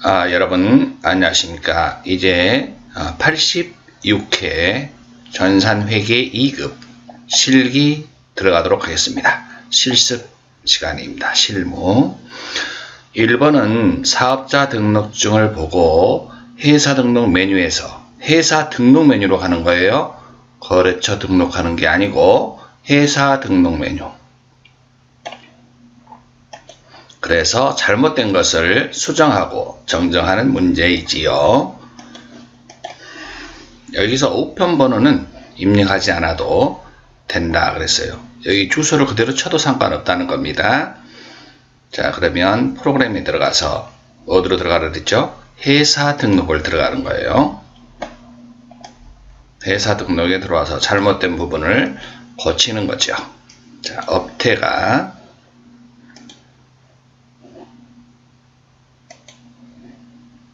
여러분 안녕하십니까. 이제 86회 전산회계 2급 실기 들어가도록 하겠습니다. 실습 시간입니다. 실무 1번은 사업자 등록증을 보고 회사 등록 메뉴에서 회사 등록 메뉴로 가는 거예요. 거래처 등록하는 게 아니고 회사 등록 메뉴. 그래서 잘못된 것을 수정하고 정정하는 문제이지요. 여기서 우편 번호는 입력하지 않아도 된다 그랬어요. 여기 주소를 그대로 쳐도 상관없다는 겁니다. 자, 그러면 프로그램에 들어가서 어디로 들어가라 그랬죠? 회사 등록을 들어가는 거예요. 회사 등록에 들어와서 잘못된 부분을 고치는 거죠. 자, 업태가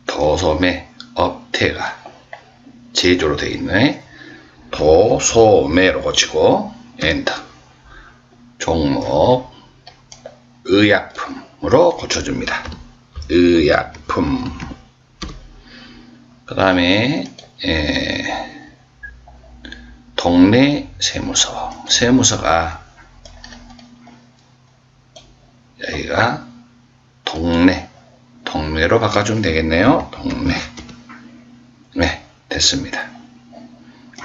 도소매, 업태가 제조로 되어 있네. 도소매로 고치고 엔터. 종목 의약품으로 고쳐줍니다. 의약품. 그 다음에 동네 세무서. 세무서가 여기가 동네로 바꿔주면 되겠네요. 동네. 네, 됐습니다.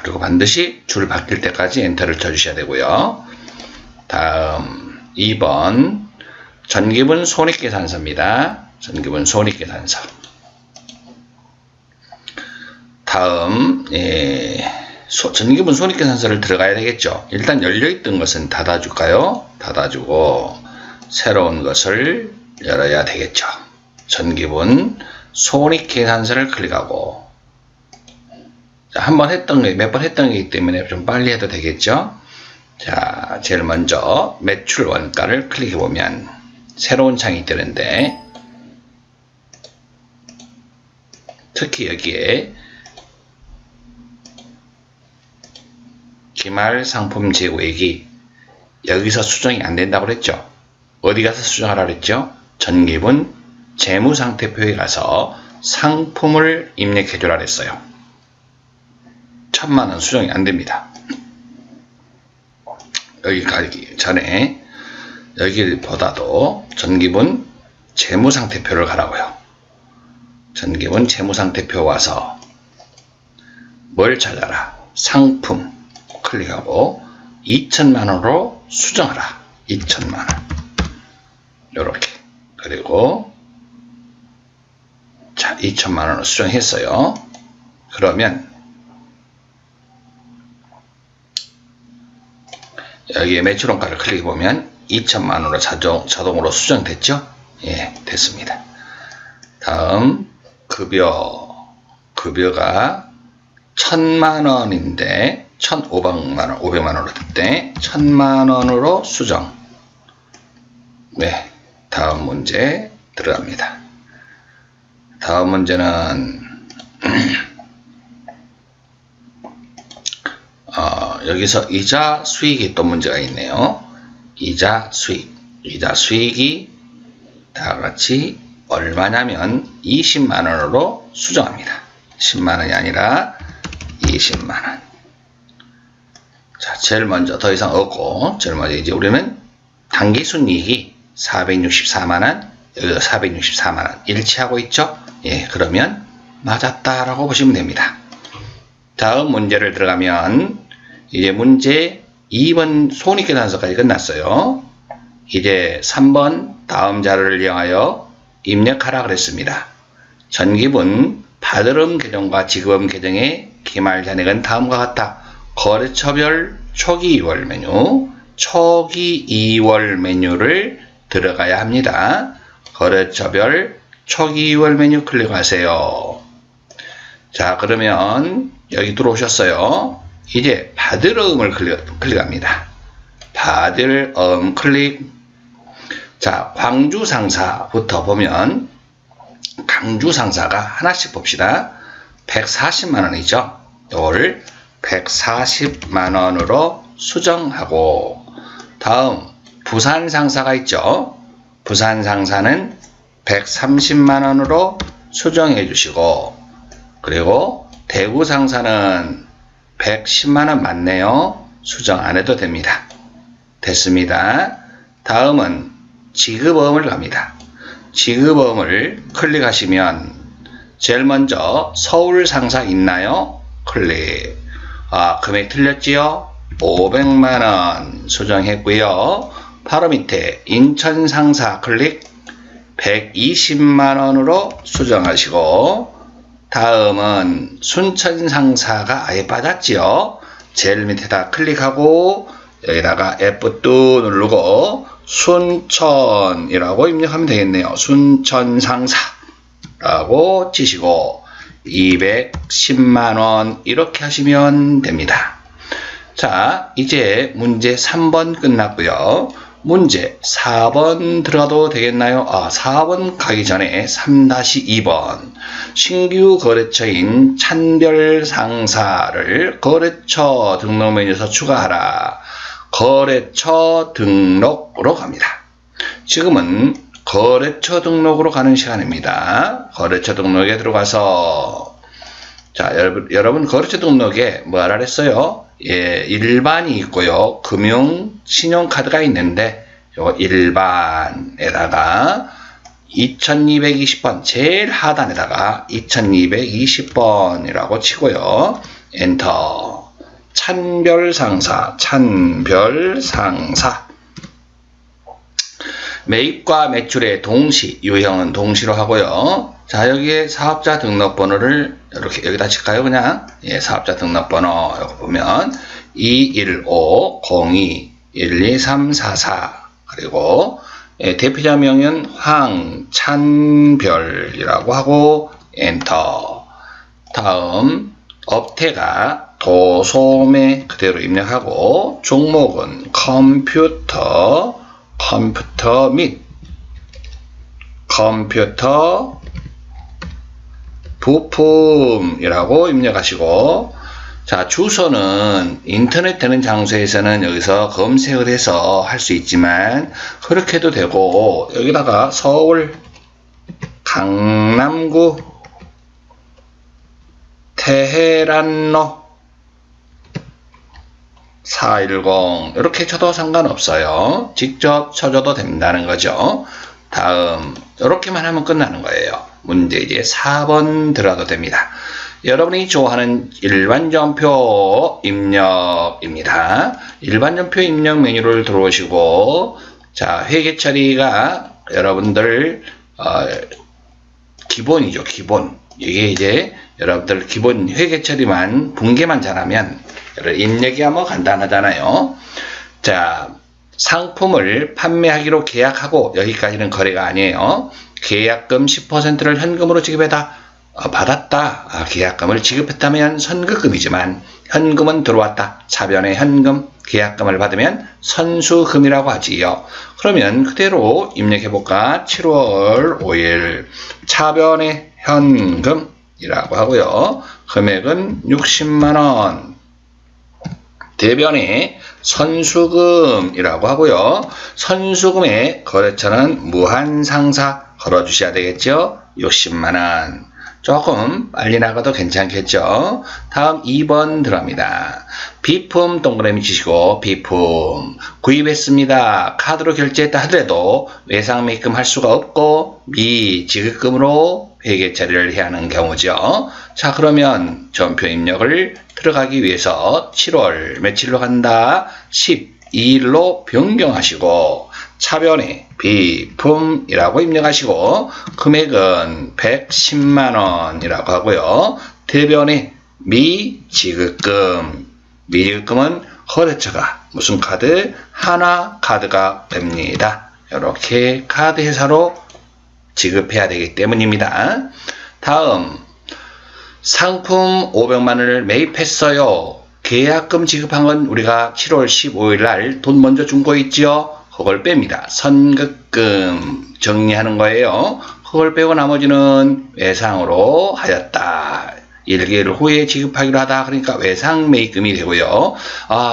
그리고 반드시 줄 바뀔 때까지 엔터를 쳐주셔야 되고요. 다음 2번 전기분 손익계산서입니다. 전기분 손익계산서. 다음 전기분 손익계산서를 들어가야 되겠죠. 일단 열려있던 것은 닫아줄까요? 닫아주고 새로운 것을 열어야 되겠죠. 전기분 손익계산서를 클릭하고, 한 번 했던 게, 몇 번 했던 게이기 때문에 좀 빨리 해도 되겠죠. 자, 제일 먼저 매출 원가를 클릭해 보면 새로운 창이 뜨는데, 특히 여기에 기말 상품 재고액이 여기서 수정이 안 된다고 그랬죠. 어디 가서 수정하라 그랬죠? 전기분 재무상태표에 가서 상품을 입력해 주라 그랬어요. 1000만원 수정이 안 됩니다. 여기 가기 전에 여기보다도 전기분 재무상태표를 가라고요. 전기분 재무상태표 와서 뭘 찾아라? 상품 클릭하고 2000만원으로 수정하라. 2000만원. 요렇게. 그리고 자, 2000만원으로 수정했어요. 그러면 여기에 매출원가를 클릭해보면 2000만원으로 자동으로 수정됐죠? 예, 됐습니다. 다음 급여가 1000만원인데 1500만원, 500만원으로 됐대. 1000만원으로 수정. 네, 다음 문제 들어갑니다. 다음 문제는 여기서 이자 수익이 또 문제가 있네요. 이자 수익이 다같이 얼마냐면 20만원으로 수정합니다. 10만원이 아니라 20만원. 자, 제일 먼저 더 이상 없고, 제일 먼저 이제 우리는 당기순이익이 464만원, 여기도 464만원 일치하고 있죠? 예, 그러면 맞았다라고 보시면 됩니다. 다음 문제를 들어가면 이제 문제 2번 손익계산서까지 끝났어요. 이제 3번 다음 자료를 이용하여 입력하라 그랬습니다. 전기분 받을음 계정과 지급음 계정의 기말 잔액은 다음과 같다. 거래처별 초기 2월 메뉴, 초기 2월 메뉴를 들어가야 합니다. 거래처별 초기 2월 메뉴 클릭하세요. 자, 그러면 여기 들어오셨어요. 이제 받을음을 클릭합니다. 받을음 클릭. 자, 광주 상사부터 보면 광주 상사가 하나씩 봅시다. 140만원이죠. 이거를 140만원으로 수정하고, 다음 부산 상사가 있죠. 부산 상사는 130만원으로 수정해 주시고, 그리고 대구 상사는 110만원 맞네요. 수정 안 해도 됩니다. 됐습니다. 다음은 지급어음을 갑니다. 지급어음을 클릭하시면 제일 먼저 서울 상사 있나요? 클릭. 금액 틀렸지요? 500만원 수정했고요. 바로 밑에 인천 상사 클릭 120만원으로 수정하시고, 다음은 순천 상사가 아예 빠졌지요. 제일 밑에다 클릭하고 여기다가 F2 누르고 순천이라고 입력하면 되겠네요. 순천 상사라고 치시고 210만원 이렇게 하시면 됩니다. 자, 이제 문제 3번 끝났고요. 문제 4번 들어가도 되겠나요? 4번 가기 전에 3-2번 신규 거래처인 찬별 상사를 거래처 등록 메뉴에서 추가하라. 거래처 등록으로 갑니다. 지금은 거래처 등록으로 가는 시간입니다. 거래처 등록에 들어가서, 자, 여러분 거래처 등록에 뭐라 했어요? 예, 일반이 있고요. 금융, 신용카드가 있는데, 요 일반에다가 2220번, 제일 하단에다가 2220번이라고 치고요. 엔터. 찬별상사, 찬별상사. 매입과 매출의 동시, 유형은 동시로 하고요. 자, 여기에 사업자 등록번호를 이렇게 여기다 칠까요? 그냥 예, 사업자 등록번호 여기 보면 215-02-12344 그리고 예, 대표자 명은 황찬별이라고 하고 엔터. 다음 업태가 도소매 그대로 입력하고 종목은 컴퓨터 및 컴퓨터 부품이라고 입력하시고, 자, 주소는 인터넷 되는 장소에서는 여기서 검색을 해서 할 수 있지만 그렇게 해도 되고, 여기다가 서울 강남구 테헤란로 410 이렇게 쳐도 상관없어요. 직접 쳐줘도 된다는 거죠. 다음 이렇게만 하면 끝나는 거예요. 문제 이제 4번 들어가도 됩니다. 여러분이 좋아하는 일반전표 입력입니다. 일반전표 입력 메뉴를 들어오시고, 자, 회계 처리가 여러분들 기본이죠. 기본. 이게 이제 여러분들 기본 회계 처리만 분계만 잘하면 입력이 뭐 간단하잖아요. 자, 상품을 판매하기로 계약하고, 여기까지는 거래가 아니에요. 계약금 10%를 현금으로 지급해다 받았다. 계약금을 지급했다면 선급금이지만 현금은 들어왔다. 차변의 현금, 계약금을 받으면 선수금이라고 하지요. 그러면 그대로 입력해볼까? 7월 5일 차변의 현금이라고 하고요. 금액은 60만원. 대변의 선수금이라고 하고요. 선수금의 거래처는 무한상사 걸어주셔야 되겠죠. 60만원. 조금 빨리 나가도 괜찮겠죠. 다음 2번 들어갑니다. 비품 동그라미 치시고, 비품 구입했습니다. 카드로 결제했다 하더라도 외상 매입금 할 수가 없고 미지급금으로 회계 처리를 해야 하는 경우죠. 자, 그러면 전표 입력을 들어가기 위해서 7월 며칠로 간다? 12일로 변경하시고, 차변에 비품이라고 입력하시고, 금액은 110만원이라고 하고요. 대변에 미지급금. 미지급금은 거래처가 무슨 카드? 하나카드가 됩니다. 이렇게 카드 회사로 지급해야 되기 때문입니다. 다음, 상품 500만원을 매입했어요. 계약금 지급한 건 우리가 7월 15일 날 돈 먼저 준 거 있죠? 그걸 뺍니다. 선급금 정리하는 거예요. 그걸 빼고 나머지는 외상으로 하였다. 1개월 후에 지급하기로 하다. 그러니까 외상 매입금이 되고요.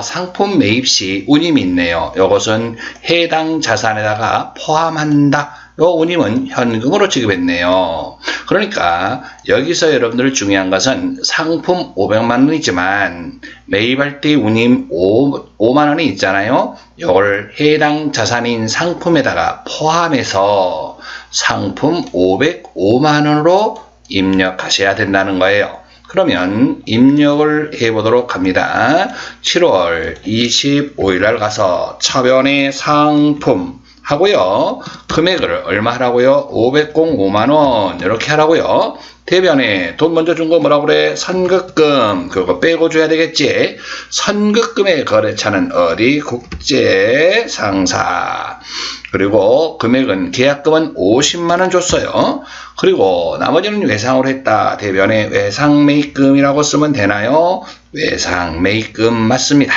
상품 매입 시 운임이 있네요. 이것은 해당 자산에다가 포함한다. 요 운임은 현금으로 지급했네요. 그러니까 여기서 여러분들 중요한 것은 상품 500만 원이지만 매입할 때 운임 5만 원이 있잖아요. 이걸 해당 자산인 상품에다가 포함해서 상품 505만 원으로 입력하셔야 된다는 거예요. 그러면 입력을 해보도록 합니다. 7월 25일 날 가서 차변의 상품 하고요. 금액을 얼마 하라고요? 505만원 이렇게 하라고요. 대변에 돈 먼저 준 거 뭐라고 그래? 선급금. 그거 빼고 줘야 되겠지. 선급금의 거래처는 어디? 국제상사. 그리고 금액은 계약금은 50만원 줬어요. 그리고 나머지는 외상으로 했다. 대변에 외상매입금이라고 쓰면 되나요? 외상매입금 맞습니다.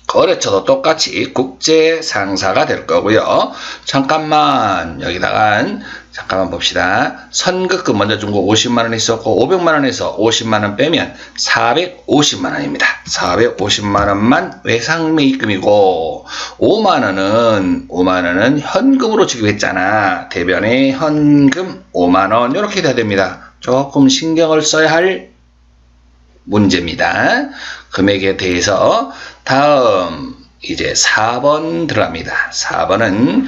거래처도 똑같이 국제상사가 될 거고요. 잠깐만 봅시다. 선급금 먼저 준 거 50만원 있었고 500만원에서 50만원 빼면 450만원입니다. 450만원만 외상매입금이고 5만원은 현금으로 지급했잖아. 대변에 현금 5만원 이렇게 돼야 됩니다. 조금 신경을 써야 할 문제입니다. 금액에 대해서 다음 이제 4번 들어갑니다. 4번은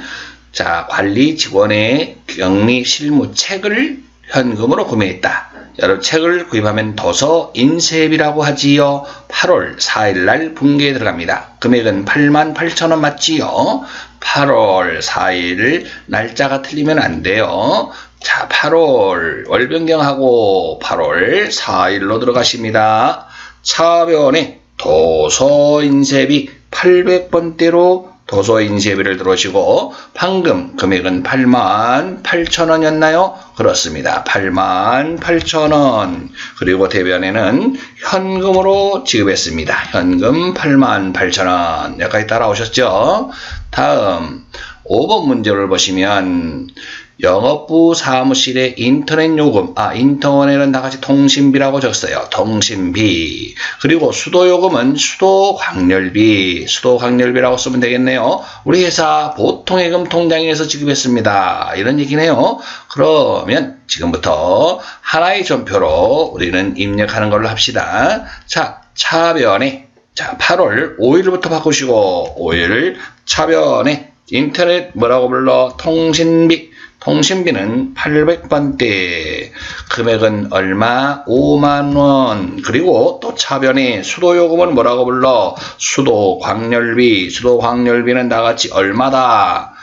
자, 관리 직원의 격리 실무 책을 현금으로 구매했다. 여러분 책을 구입하면 도서 인쇄비라고 하지요. 8월 4일 날 분기에 들어갑니다. 금액은 88,000원 맞지요. 8월 4일 날짜가 틀리면 안 돼요. 자, 8월 월변경하고 8월 4일로 들어가십니다. 차변에 도서인쇄비 800번대로 도서인쇄비를 들어오시고 방금 금액은 88,000원이었나요? 그렇습니다. 88,000원. 그리고 대변에는 현금으로 지급했습니다. 현금 88,000원. 여기까지 따라오셨죠? 다음 5번 문제를 보시면 영업부 사무실의 인터넷 요금, 인터넷은 다같이 통신비라고 적었어요. 통신비. 그리고 수도요금은 수도광열비라고 쓰면 되겠네요. 우리 회사 보통예금 통장에서 지급했습니다. 이런 얘기네요. 그러면 지금부터 하나의 전표로 우리는 입력하는 걸로 합시다. 자, 차변에 8월 5일부터 바꾸시고 5일 차변에 인터넷 뭐라고 불러? 통신비는 800번대, 금액은 얼마? 5만원. 그리고 또 차변에 수도요금은 뭐라고 불러? 수도광열비는 다같이 얼마다?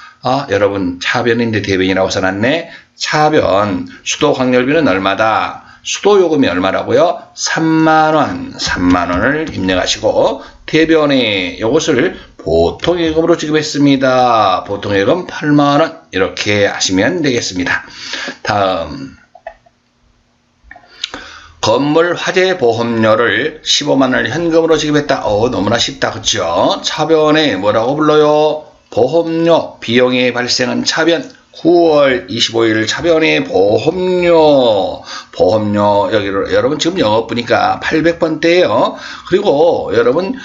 여러분 차변인데 대변이라고 써놨네. 차변, 수도광열비는 얼마다? 수도요금이 얼마라고요? 3만원을 입력하시고 대변에 이것을 보통예금으로 지급했습니다. 보통예금 8만원 이렇게 하시면 되겠습니다. 다음 건물 화재 보험료를 15만원을 현금으로 지급했다. 너무나 쉽다. 그쵸? 차변에 뭐라고 불러요? 보험료 비용이 발생한 차변 9월 25일 차변의 보험료 여기로 여러분 지금 영업부니까 800번대예요. 그리고 여러분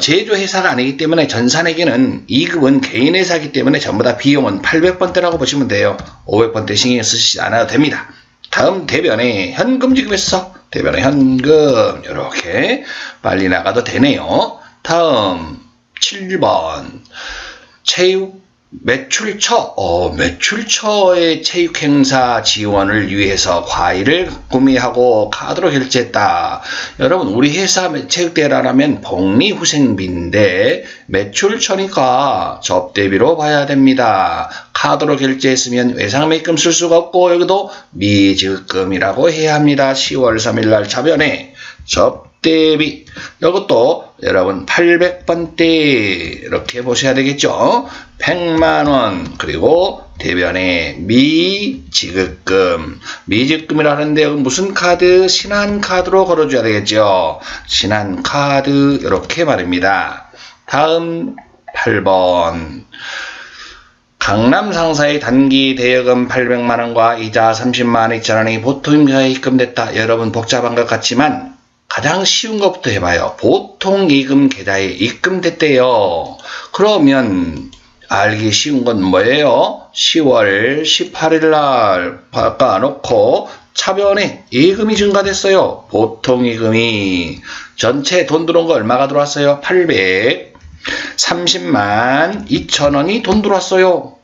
제조회사가 아니기 때문에 전산에게는 2급은 개인회사이기 때문에 전부 다 비용은 800번대라고 보시면 돼요. 500번대 신경 쓰시지 않아도 됩니다. 다음 대변에 현금 지급했어. 대변에 현금 이렇게 빨리 나가도 되네요. 다음 7번 체육 매출처의 체육행사 지원을 위해서 과일을 구매하고 카드로 결제했다. 여러분 우리 회사 체육대회라면 복리후생비인데 매출처니까 접대비로 봐야 됩니다. 카드로 결제했으면 외상매입금 쓸 수가 없고 여기도 미지급금이라고 해야 합니다. 10월 3일 날 차변에 접대비 이것도 여러분 800번대 이렇게 보셔야 되겠죠. 100만원 그리고 대변에 미지급금이라는데 무슨 카드? 신한카드로 걸어줘야 되겠죠. 신한카드 이렇게 말입니다. 다음 8번 강남 상사의 단기 대여금 800만원과 이자 30만 2천원이 보통임금에 입금됐다. 여러분 복잡한 것 같지만 가장 쉬운 것부터 해봐요. 보통 예금 계좌에 입금됐대요. 그러면 알기 쉬운 건 뭐예요? 10월 18일 날 바꿔놓고 차변에 예금이 증가됐어요. 보통 예금이 전체 돈 들어온 거 얼마가 들어왔어요? 830만 2천원이 돈 들어왔어요.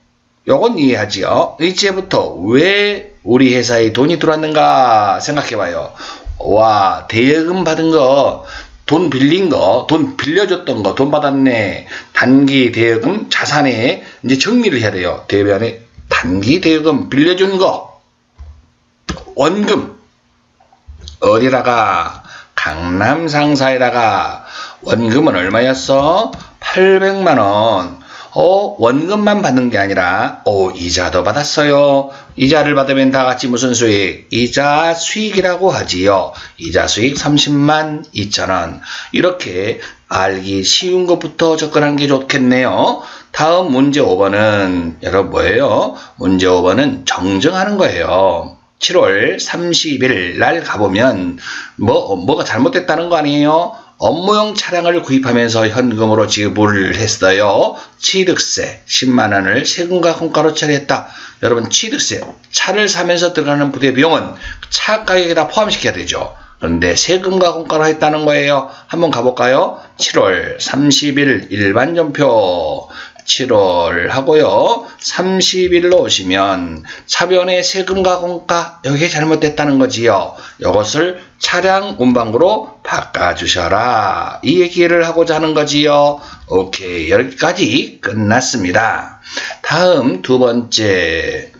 요건 이해하지요. 이제부터 왜 우리 회사에 돈이 들어왔는가 생각해봐요. 와, 대여금 받은 거, 돈 빌린 거, 돈 빌려줬던 거, 돈 받았네. 단기 대여금 자산에 이제 정리를 해야 돼요. 대변에 단기 대여금 빌려준 거, 원금 어디다가? 강남 상사에다가. 원금은 얼마였어? 800만원. 원금만 받는 게 아니라 이자도 받았어요. 이자를 받으면 다 같이 무슨 수익? 이자 수익이라고 하지요. 이자 수익 30만 2천원. 이렇게 알기 쉬운 것부터 접근하는 게 좋겠네요. 다음 문제 5번은 여러분 뭐예요? 문제 5번은 정정하는 거예요. 7월 30일 날 가보면 뭐가 잘못됐다는 거 아니에요? 업무용 차량을 구입하면서 현금으로 지불을 했어요. 취득세 10만원을 세금과 공과로 처리했다. 여러분, 취득세, 차를 사면서 들어가는 부대 비용은 차 가격에 다 포함시켜야 되죠. 그런데 세금과 공과로 했다는 거예요. 한번 가볼까요? 7월 30일 일반전표 7월 하고요. 30일로 오시면 차변에 세금과 공과 여기 잘못됐다는 거지요. 이것을 차량 운반부로 바꿔주셔라. 이 얘기를 하고자 하는 거지요. 오케이, 여기까지 끝났습니다. 다음 두 번째.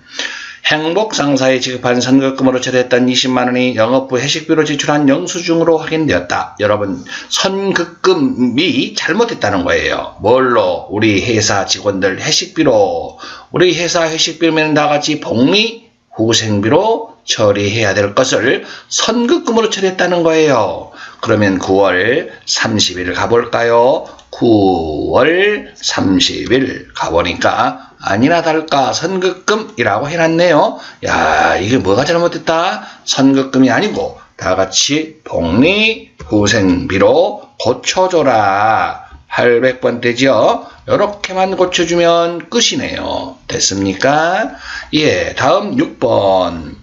행복상사에 지급한 선급금으로 처리했던 20만원이 영업부 회식비로 지출한 영수증으로 확인되었다. 여러분, 선급금이 잘못됐다는 거예요. 뭘로? 우리 회사 직원들 회식비로. 우리 회사 회식비면 다같이 복리 후생비로 처리해야 될 것을 선급금으로 처리했다는 거예요. 그러면 9월 30일 가볼까요? 9월 30일 가보니까 아니나 다를까 선급금이라고 해놨네요. 야, 이게 뭐가 잘못됐다? 선급금이 아니고 다같이 복리후생비로 고쳐줘라. 800번 되죠? 요렇게만 고쳐주면 끝이네요. 됐습니까? 예, 다음 6번.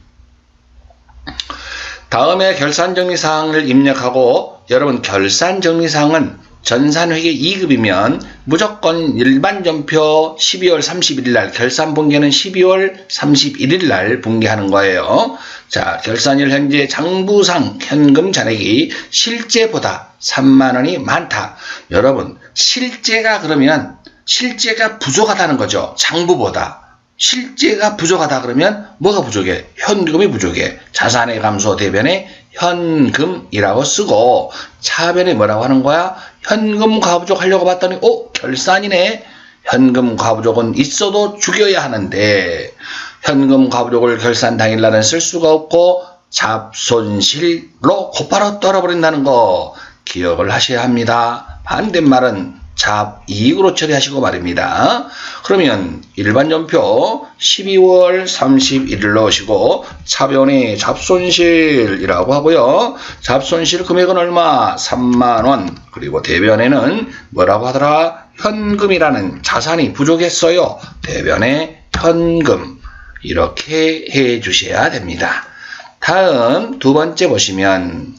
다음에 결산정리사항을 입력하고, 여러분 결산정리사항은 전산회계 2급이면 무조건 일반전표 12월 31일 날, 결산분계는 12월 31일 날 분계하는 거예요. 자, 결산일 현재 장부상 현금 잔액이 실제보다 3만원이 많다. 여러분, 실제가 그러면 실제가 부족하다는 거죠. 장부보다. 실제가 부족하다 그러면 뭐가 부족해? 현금이 부족해. 자산의 감소 대변에 현금이라고 쓰고, 차변에 뭐라고 하는 거야? 현금 과부족 하려고 봤더니 결산이네. 현금 과부족은 있어도 죽여야 하는데 현금 과부족을 결산 당일날은 쓸 수가 없고 잡손실로 곧바로 떨어버린다는 거 기억을 하셔야 합니다. 반대말은 잡이익으로 처리하시고 말입니다. 그러면 일반전표 12월 31일로 오시고 차변에 잡손실이라고 하고요. 잡손실 금액은 얼마? 3만원. 그리고 대변에는 뭐라고 하더라? 현금이라는 자산이 부족했어요. 대변에 현금. 이렇게 해 주셔야 됩니다. 다음 두 번째 보시면,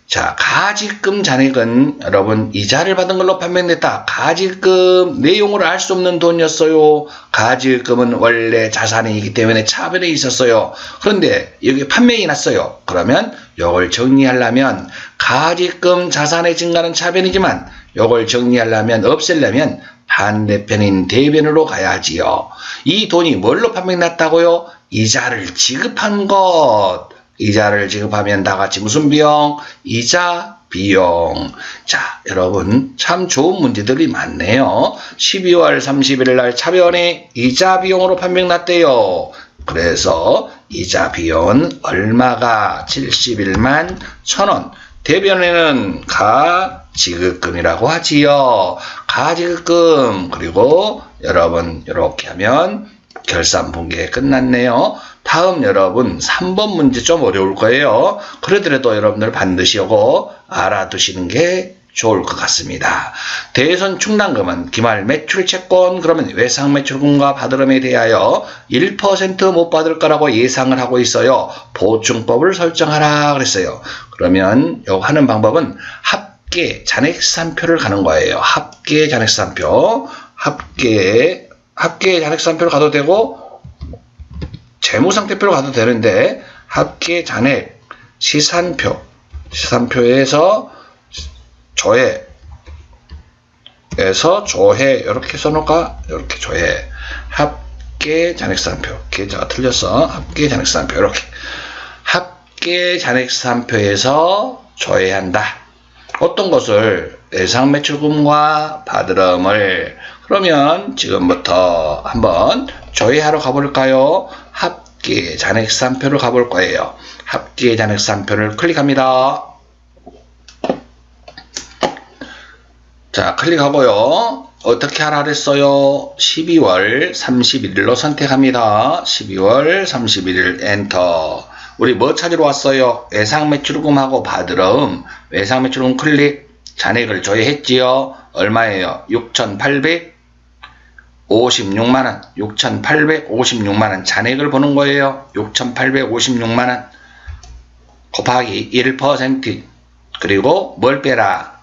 자, 가지금 잔액은 여러분 이자를 받은 걸로 판명됐다. 가지금 내용을 알 수 없는 돈이었어요. 가지금은 원래 자산이기 때문에 차변에 있었어요. 그런데 여기 판명이 났어요. 그러면 이걸 정리하려면 가지금 자산의 증가는 차변이지만 이걸 정리하려면, 없애려면 반대편인 대변으로 가야지요. 이 돈이 뭘로 판명났다고요? 이자를 지급한 것. 이자를 지급하면 다같이 무슨 비용? 이자 비용. 자, 여러분 참 좋은 문제들이 많네요. 12월 31일 날 차변에 이자 비용으로 판명났대요. 그래서 이자 비용은 얼마가? 71만 1,000원. 대변에는 가지급금이라고 하지요. 가지급금. 그리고 여러분 이렇게 하면 결산분계 끝났네요. 다음 여러분 3번 문제 좀 어려울 거예요. 그러더라도 여러분들 반드시 이거 알아두시는 게 좋을 것 같습니다. 대손 충당금은 기말 매출 채권 그러면 외상 매출금과 받으름에 대하여 1% 못 받을 거라고 예상을 하고 있어요. 보충법을 설정하라 그랬어요. 그러면 요 하는 방법은 합계 잔액산표를 가는 거예요. 합계 잔액산표. 합계 잔액산표를 가도 되고 재무상태표로 가도 되는데 합계 잔액 시산표에서 조회 이렇게 써놓을까? 이렇게 조회 합계 잔액산표 계좌가 틀렸어. 합계 잔액산표 이렇게 합계 잔액산표에서 조회한다. 어떤 것을 예상 매출금과 받으름을 그러면 지금부터 한번 조회하러 가볼까요? 합계 잔액산표를 가볼 거예요. 합계 잔액산표를 클릭합니다. 자, 클릭하고요. 어떻게 하라 그랬어요? 12월 31일로 선택합니다. 12월 31일 엔터. 우리 뭐 찾으러 왔어요? 외상매출금하고 받으름. 외상매출금 클릭. 잔액을 조회했지요. 얼마예요? 6,856만원. 6,856만원 잔액을 보는 거예요. 6,856만원 곱하기 1%. 그리고 뭘 빼라?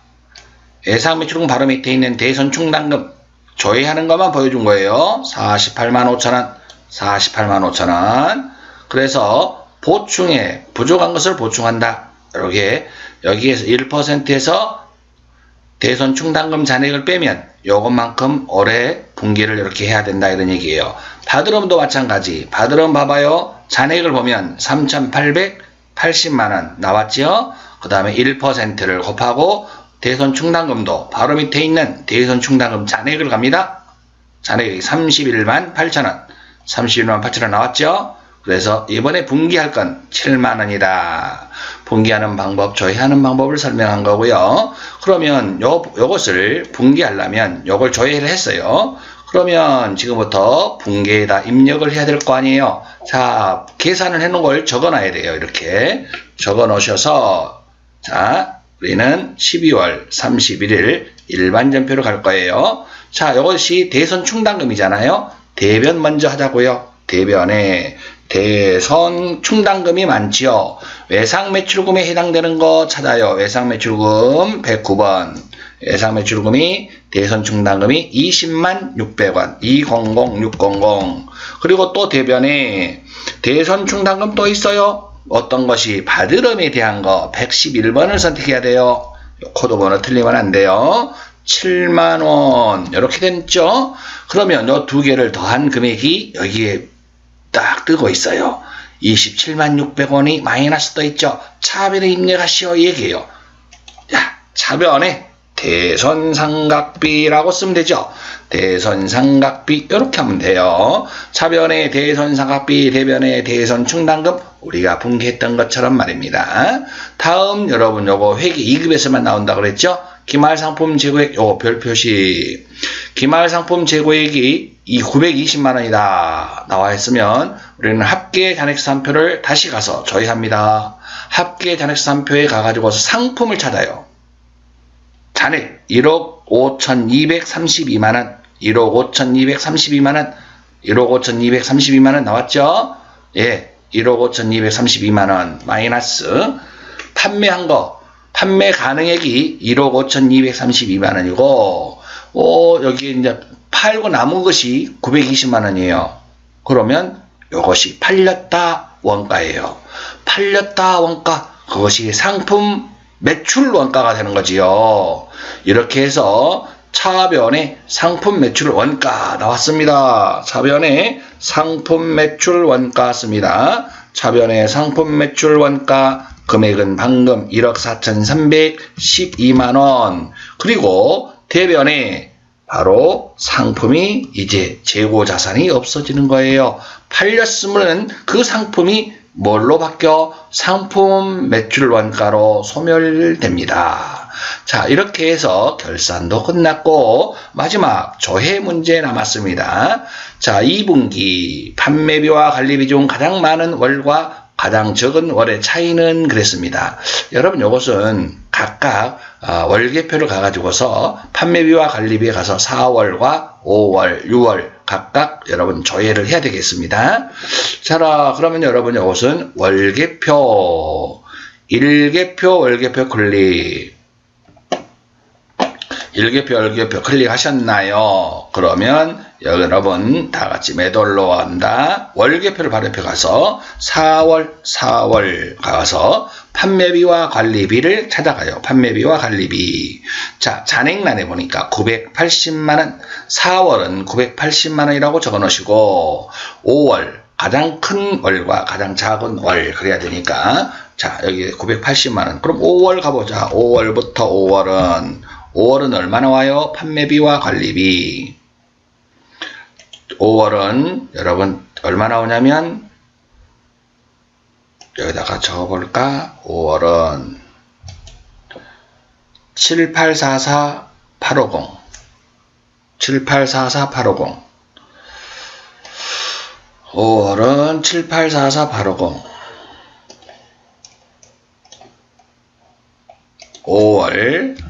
예상매출금 바로 밑에 있는 대손 충당금 조회하는 것만 보여준 거예요. 48만 5천원 48만 5천원. 그래서 보충에 부족한 것을 보충한다. 이렇게 여기에서 1%에서 대손 충당금 잔액을 빼면 요것만큼 올해 분기를 이렇게 해야 된다 이런 얘기예요. 받으름도 마찬가지. 받으름 봐봐요. 잔액을 보면 3,880만원 나왔죠. 그 다음에 1%를 곱하고 대손 충당금도 바로 밑에 있는 대손 충당금 잔액을 갑니다. 잔액이 31만 8천원 31만 8천원 나왔죠. 그래서 이번에 분기할 건 7만원이다. 분기하는 방법, 조회하는 방법을 설명한 거고요. 그러면 요것을 분기하려면 요걸 조회를 했어요. 그러면 지금부터 분기에다 입력을 해야 될 거 아니에요. 자, 계산을 해놓은 걸 적어 놔야 돼요. 이렇게 적어 놓으셔서 자, 우리는 12월 31일 일반전표로 갈 거예요. 자, 이것이 대손 충당금이잖아요. 대변 먼저 하자고요. 대변에 대손 충당금이 많지요. 외상매출금에 해당되는 거 찾아요. 외상매출금 109번. 외상매출금이 대손 충당금이 20만 600원. 200600. 그리고 또 대변에 대손 충당금 또 있어요. 어떤 것이 받으름에 대한 거 111번을 선택해야 돼요. 코드 번호 틀리면 안 돼요. 7만원 이렇게 됐죠. 그러면 이 두 개를 더한 금액이 여기에 딱 뜨고 있어요. 27만 600원이 마이너스 떠 있죠. 차변에 입력하시오 얘기해요. 자, 차변에 대손상각비라고 쓰면 되죠. 대손상각비 이렇게 하면 돼요. 차변에 대손상각비, 대변에 대손충당금 우리가 분기했던 것처럼 말입니다. 다음 여러분 요거 회계 2급에서만 나온다 그랬죠. 기말상품 재고액 요거 별표시. 기말상품 재고액이 920만원이다 나와 있으면 우리는 합계 잔액산표를 다시 가서 조회합니다. 합계 잔액산표에 가가지고서 상품을 찾아요. 잔액 1억 5,232만원 1억 5,232만원 1억 5,232만원 나왔죠? 예, 1억 5,232만원 마이너스 판매한 거 판매 가능액이 1억 5,232만원이고 여기 이제 팔고 남은 것이 920만원이에요. 그러면 이것이 팔렸다 원가예요. 팔렸다 원가 그것이 상품 매출 원가가 되는 거지요. 이렇게 해서 차변에 상품 매출 원가 나왔습니다. 차변에 상품 매출 원가 씁니다. 차변에 상품 매출 원가 금액은 방금 1억 4,312만원. 그리고 대변에 바로 상품이 이제 재고 자산이 없어지는 거예요. 팔렸으면 그 상품이 뭘로 바뀌어? 상품 매출 원가로 소멸됩니다. 자, 이렇게 해서 결산도 끝났고 마지막 조회 문제 남았습니다. 자, 2분기 판매비와 관리비 중 가장 많은 월과 가장 적은 월의 차이는 그랬습니다. 여러분 이것은 각각 월계표를 가가지고서 판매비와 관리비에 가서 4월과 5월, 6월 각각 여러분 조회를 해야 되겠습니다. 자, 그러면 여러분 이것은 월계표, 일계표, 월계표 클릭. 일계표, 월계표 클릭하셨나요? 그러면 여러분 다 같이 매도로 간다. 월계표를 발표해 가서 4월 가서 판매비와 관리비를 찾아가요. 판매비와 관리비. 자, 잔액란에 보니까 980만원, 4월은 980만원이라고 적어 놓으시고, 5월, 가장 큰 월과 가장 작은 월, 그래야 되니까, 자, 여기 980만원. 그럼 5월 가보자. 5월부터 5월은 얼마나 와요? 판매비와 관리비. 5월은 여러분 얼마나 오냐면 여기다가 적어볼까? 5월은 7844850 7844850 5월은 7844850 5월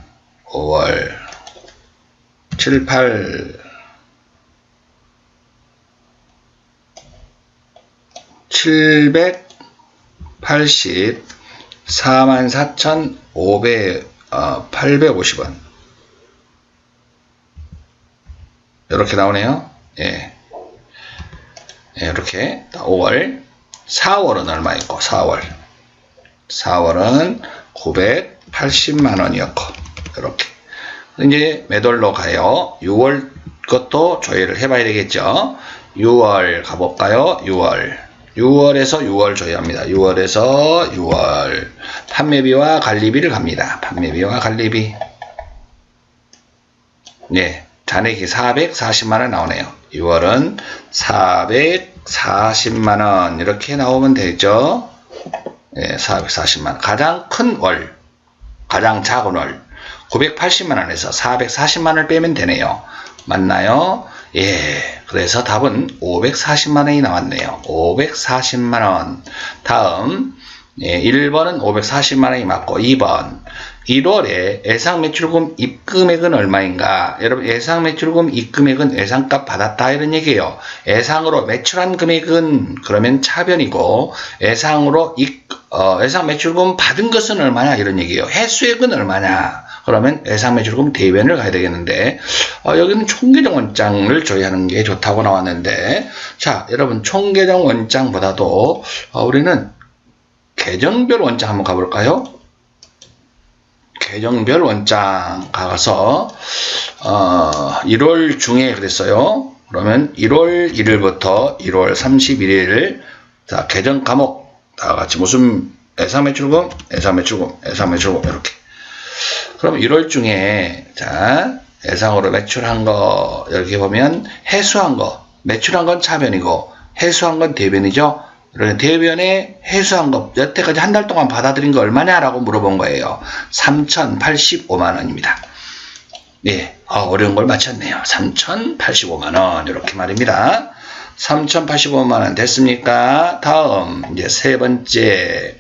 784,850원 이렇게 나오네요. 예. 예, 이렇게 5월, 4월은 얼마 있고 4월은 980만원이었고 이렇게 이제 매돌로 가요. 6월 것도 조회를 해봐야 되겠죠. 6월 가볼까요? 6월에서 6월 조회합니다. 6월에서 6월 판매비와 관리비를 갑니다. 판매비와 관리비. 네, 잔액이 440만원 나오네요. 6월은 440만원 이렇게 나오면 되죠. 네, 440만원. 가장 큰 월, 가장 작은 월 980만원에서 440만원을 빼면 되네요. 맞나요? 예, 그래서 답은 540만원이 나왔네요. 540만원. 다음, 예, 1번은 540만원이 맞고, 2번. 1월에 예상매출금 입금액은 얼마인가? 여러분, 예상매출금 입금액은 예상값 받았다 이런 얘기예요. 예상으로 매출한 금액은 그러면 차변이고, 예상매출금 받은 것은 얼마냐 이런 얘기예요. 횟수액은 얼마냐? 그러면 예상매출금 대변을 가야 되겠는데, 여기는 총계정 원장을 조회하는 게 좋다고 나왔는데, 자, 여러분, 총계정 원장보다도, 우리는 계정별 원장 한번 가볼까요? 계정별 원장 가서, 1월 중에 그랬어요. 그러면 1월 1일부터 1월 31일, 자, 계정 과목, 다 같이 무슨 예상매출금, 이렇게. 그럼 1월 중에 자 예상으로 매출한 거 여기 보면 해수한 거 매출한 건 차변이고 해수한 건 대변이죠. 그러면 대변에 해수한 거 여태까지 한 달 동안 받아들인 거 얼마냐라고 물어본 거예요. 3,085만원입니다. 네, 어려운 걸 맞췄네요. 3,085만원 이렇게 말입니다. 3,085만원 됐습니까? 다음 이제 세 번째.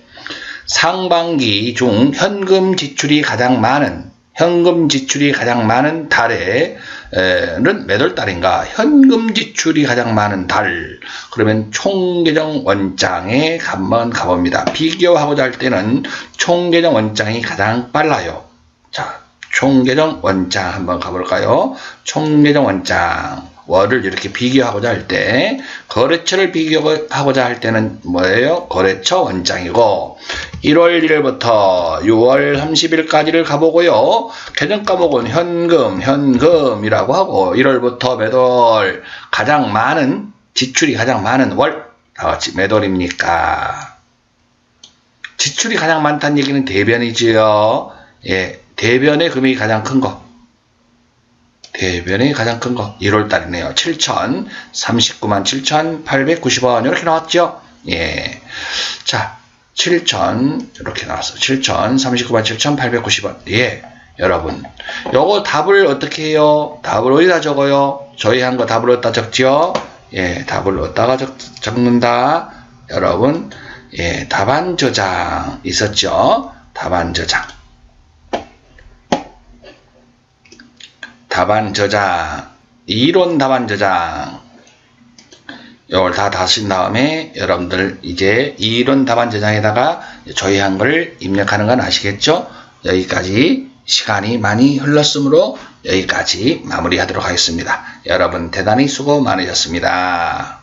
상반기 중 현금 지출이 가장 많은 달에는 몇 월 달인가? 현금 지출이 가장 많은 달. 그러면 총계정 원장에 한번 가봅니다. 비교하고자 할 때는 총계정 원장이 가장 빨라요. 자, 총계정 원장 한번 가볼까요? 총계정 원장. 월을 이렇게 비교하고자 할 때, 거래처를 비교하고자 할 때는 뭐예요? 거래처 원장이고, 1월 1일부터 6월 30일까지를 가보고요. 계정 과목은 현금이라고 하고, 1월부터 매월 가장 많은, 지출이 가장 많은 월, 다 같이 매월입니까? 지출이 가장 많다는 얘기는 대변이지요. 예, 대변의 금액이 가장 큰 거. 대변이 가장 큰 거 1월달이네요. 7,039만7,890원 이렇게 나왔죠. 예, 자 7,000 이렇게 나왔어. 7,039만 7,890원. 예, 여러분 요거 답을 어떻게 해요? 답을 어디다 적어요? 저희 한 거 답을 어디다 적지요? 예, 답을 어디다가 적는다. 여러분 예, 답안 저장 있었죠? 답안 저장. 답안 저장, 이론 답안 저장. 이걸 다 다신 다음에 여러분들 이제 이론 답안 저장에다가 조회한 걸 입력하는 건 아시겠죠? 여기까지 시간이 많이 흘렀으므로 여기까지 마무리하도록 하겠습니다. 여러분 대단히 수고 많으셨습니다.